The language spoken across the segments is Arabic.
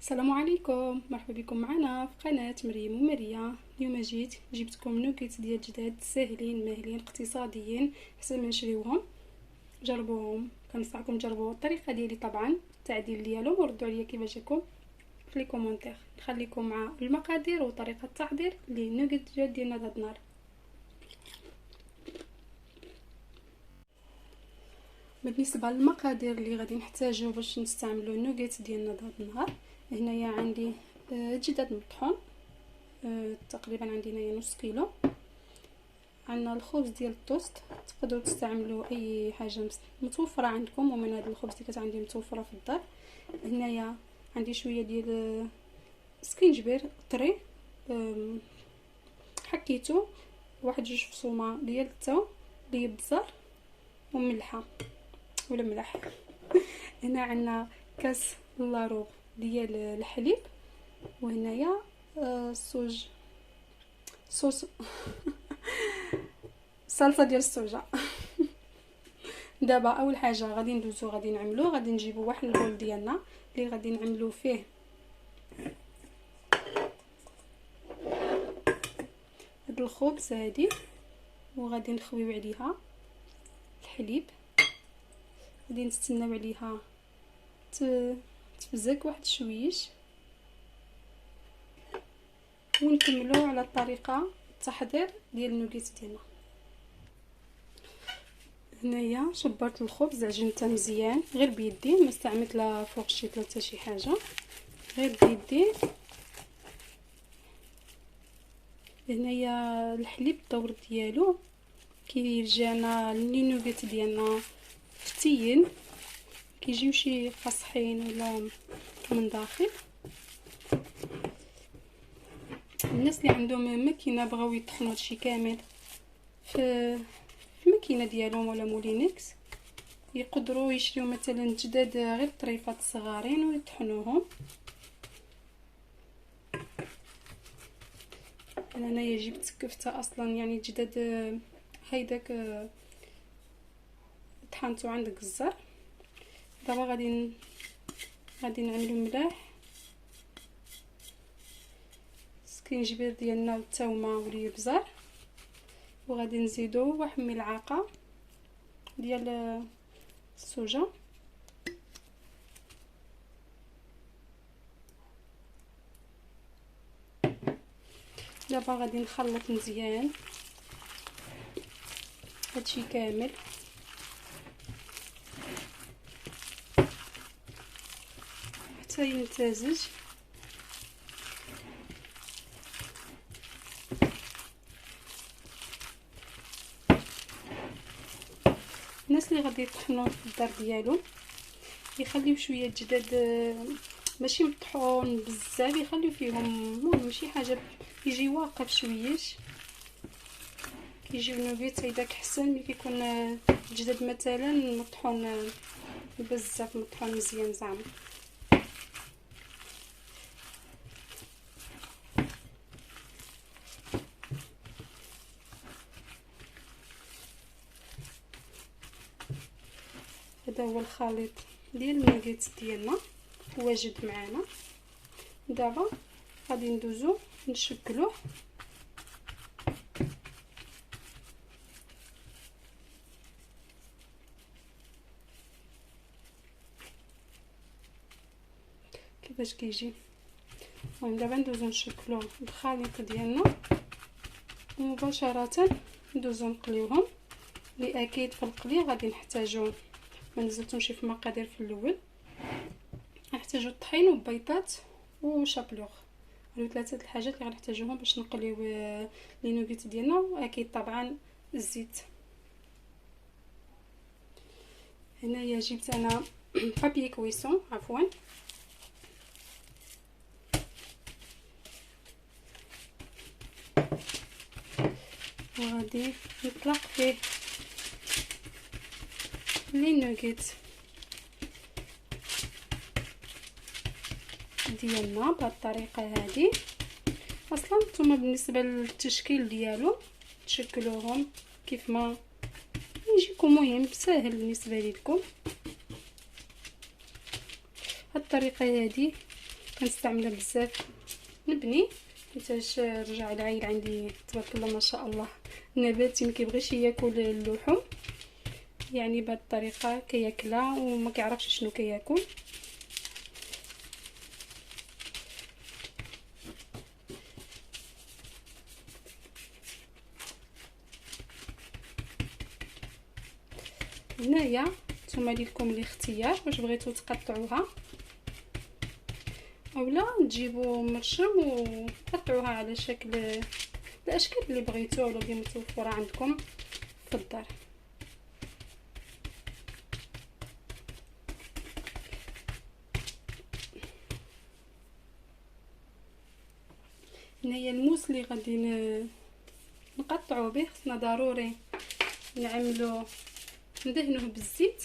السلام عليكم، مرحبا بكم معنا في قناة مريم وماريا. اليوم جبتكم نوكيت ديال جداد ساهلين ماهلين اقتصاديين حسن ما نشريوهم. جربوهم، كنصحكم تجربوا الطريقه ديالي طبعا التعديل ديالهم وردوا عليا كيفاش جاكم في لي كومونتير. نخليكم مع المقادير وطريقه التحضير للنوكيت ديال ديالنا هذا النهار. بالنسبه للمقادير اللي غادي نحتاجو باش نستعملوا النوغيت ديالنا هذا النهار، هنايا عندي جداد مطحون، تقريبا عندي هنايا نص كيلو. عندنا الخبز ديال التوست، تقدروا تستعملوا اي حاجه متوفره عندكم، ومن هذا الخبز اللي كانت عندي متوفره في الدار. هنايا عندي شويه ديال سكينجبير طري، حكيتو، واحد جوج فصومه ديال الثوم اللي بزار وملحه ولا ملح. هنا عندنا كاس لاروب ديال الحليب، وهنايا صوص صلصه ديال السوجه. دابا اول حاجه غادي ندوزو غادي نجيبو واحد البول ديالنا اللي غادي نعملو فيه هاد الخبز هادي، وغادي نخويو عليها الحليب، غادي نستناو عليها تفزك واحد شويش، ونكملوا على الطريقه التحضير ديال النوغيت ديالنا. هنايا شبرت الخبز، عجنته مزيان غير بيدي، ما استعملت لا فورشيط لا حتى شي حاجه، غير بيدي. هنايا الحليب الدور ديالو كيرجعنا لي نوغيت ديالنا فتيين، كيجيو شي قاصحين ولا من داخل. الناس اللي عندهم ماكينه بغاو يطحنوا هادشي كامل في الماكينه ديالهم ولا مولينكس، يقدروا يشريو مثلا جداد غير طريفات صغارين ويطحنوهم. انا هنايا جبت كفته اصلا، يعني جداد هيداك طحنتو عند الجزار. دابا غادي نعملو ملاح سكينجبير ديالنا والثومه والابزار، وغادي نزيدو واحد ملعقه ديال السوجه، دابا غادي نخلط مزيان هادشي كامل. حتى يمتزج. الناس اللي غادي يطحنوا في الدار ديالهم يخليو شويه جداد ماشي مطحون بزاف، يخليو فيهم المهم شي حاجه يجي واقف شويش، كيجيو نوغيت هيداك حسن ملي كيكون الجداد مثلا مطحون بزاف، مطحون مزيان زعما. هذا هو الخليط ديال النوغيت ديالنا واجد معنا. دابا غادي ندوزو نشكلوه. كيفاش كيجي. المهم دابا ندوزو نشكلوه بالخليط ديالنا، ومباشره ندوزو نقليوهم. اللي اكيد في القلي غادي نحتاجو، ما نزلتهمش في المقادير في الاول، نحتاجو الطحين وبيضات وشابلوغ، هادو ثلاثه الحاجات اللي غنحتاجوهم باش نقليو لي نوغيت ديالنا. واكيد طبعا الزيت. هنايا جبت انا بابي كويسون عفوا، وغادي نطلق فيه لي نوغيت ديالنا بهذه الطريقه هذه. اصلا نتوما بالنسبه للتشكيل ديالو تشكلوهم كيف ما يجيكم، مهم ساهل بالنسبه لكم. هاد الطريقه هذه كنستعملها بزاف نبني، حيتاش رجع العيل عندي تبارك الله ما شاء الله نباتي ما كيبغيش ياكل اللحوم، يعني بهذه الطريقه كياكلها وما كيعرفش شنو كياكل. هنايا نتوما ليكم الاختيار واش بغيتو تقطعوها اولا تجيبوا مرشم وتقطعوها على شكل الاشكال اللي بغيتو ولا اللي متوفره عندكم في الدار. هنايا الموس اللي غادي نقطعوه به، خصنا ضروري نعملو ندهنوه بالزيت.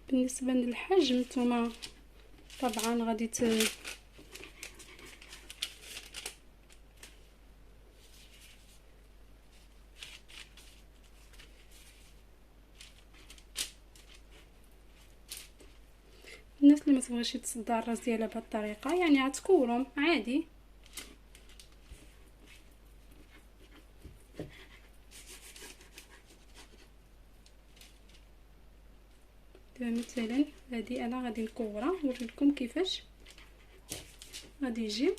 بالنسبه للحجم نتوما طبعا غادي الناس اللي ما تبغيش تصدع الراس ديالها بهذه الطريقه يعني غتكورهم عادي. دابا مثلا هذه انا غادي نكورها نوريكم كيفاش غادي يجي.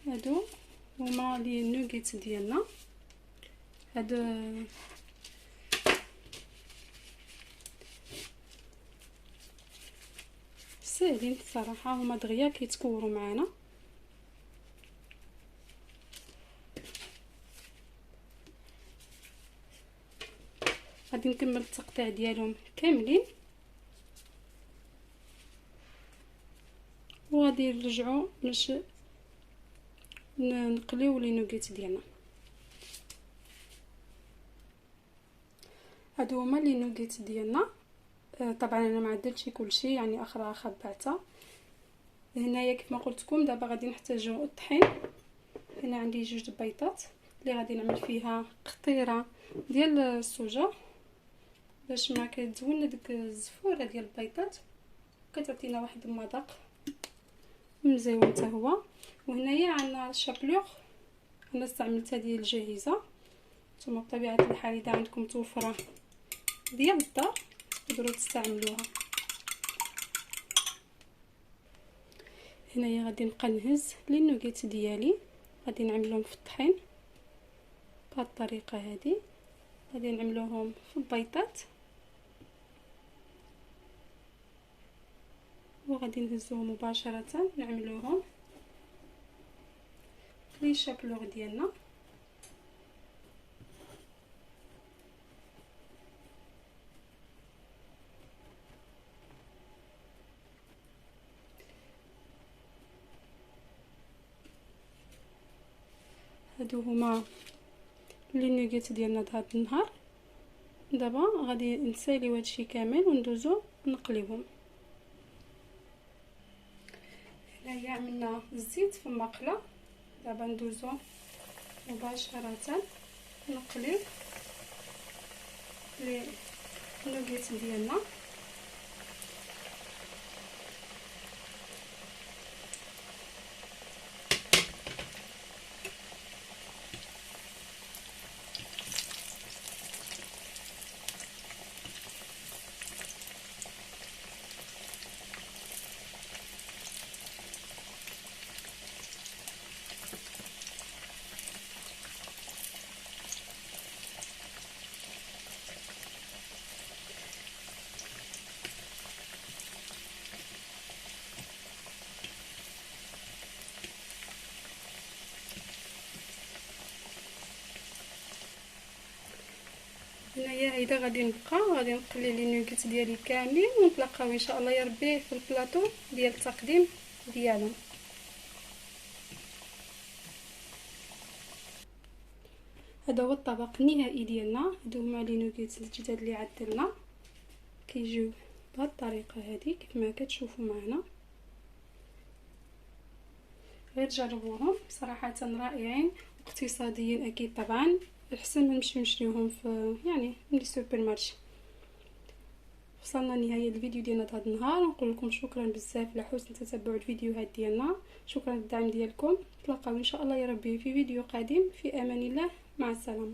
هادو هما لي نوغيت ديالنا، هادو ساهلين الصراحه، هما دغيا كيتكوروا معنا. غادي نكمل التقطيع ديالهم كاملين وغادي نرجعوا باش نقليو لي نوغيت ديالنا. هادو هما لي نوغيت ديالنا. طبعا انا ما عدلتش كلشي، يعني اخرى خبعتها. هنايا كيف ما قلت لكم دابا غادي نحتاجو الطحين. هنا عندي 2 بيضات اللي غادي نعمل فيها قطيره ديال السوجه باش ما كتزولنا ديك الزفوره ديال البيضات، كتعطينا واحد المذاق مزيون حتى هو. وهنايا عندنا الشابلوغ، انا استعملت هذه الجاهزه، نتوما بطبيعه الحال اذا عندكم توفره ديال الدار تقدروا تستعملوها. هنايا غادي نبقى نهز لي نوغيت ديالي، غادي نعملهم في الطحين بهذه الطريقه هذه. غادي نعملوهم في البيضات وغادي نهزوهم مباشره نعملوهم لي شابلوغ ديالنا. هادو هما لي نيغيت ديالنا هذا النهار. دابا غادي نساليو هادشي كامل وندوزو نقليوهم. هنايا عملنا الزيت في المقله، دابا ندوزو مباشره نقليو لي نوغيت ديالنا. هنايا هيدا غادي نبقى غادي نقلي لي نوغيت ديالي كاملين ونتلاقاو ان شاء الله يا ربي في البلاطو ديال التقديم ديالهم. هذا هو الطبق النهائي ديالنا. هادو هما لي نوغيت الجداد اللي عدلنا، كيجيو بهذه الطريقه هذه كيف ما كتشوفوا معنا. غير جربوهم صراحه رائعين واقتصاديين اكيد طبعا، احسن من نمشيو نشريوهم في يعني من السوبر مارشي. وصلنا لنهايه الفيديو ديالنا هذا النهار، نقول لكم شكرا بزاف على حسن تتبع الفيديوهات ديالنا، شكرا للدعم ديالكم. نتلاقاو ان شاء الله يا ربي في فيديو قادم، في امان الله، مع السلامه.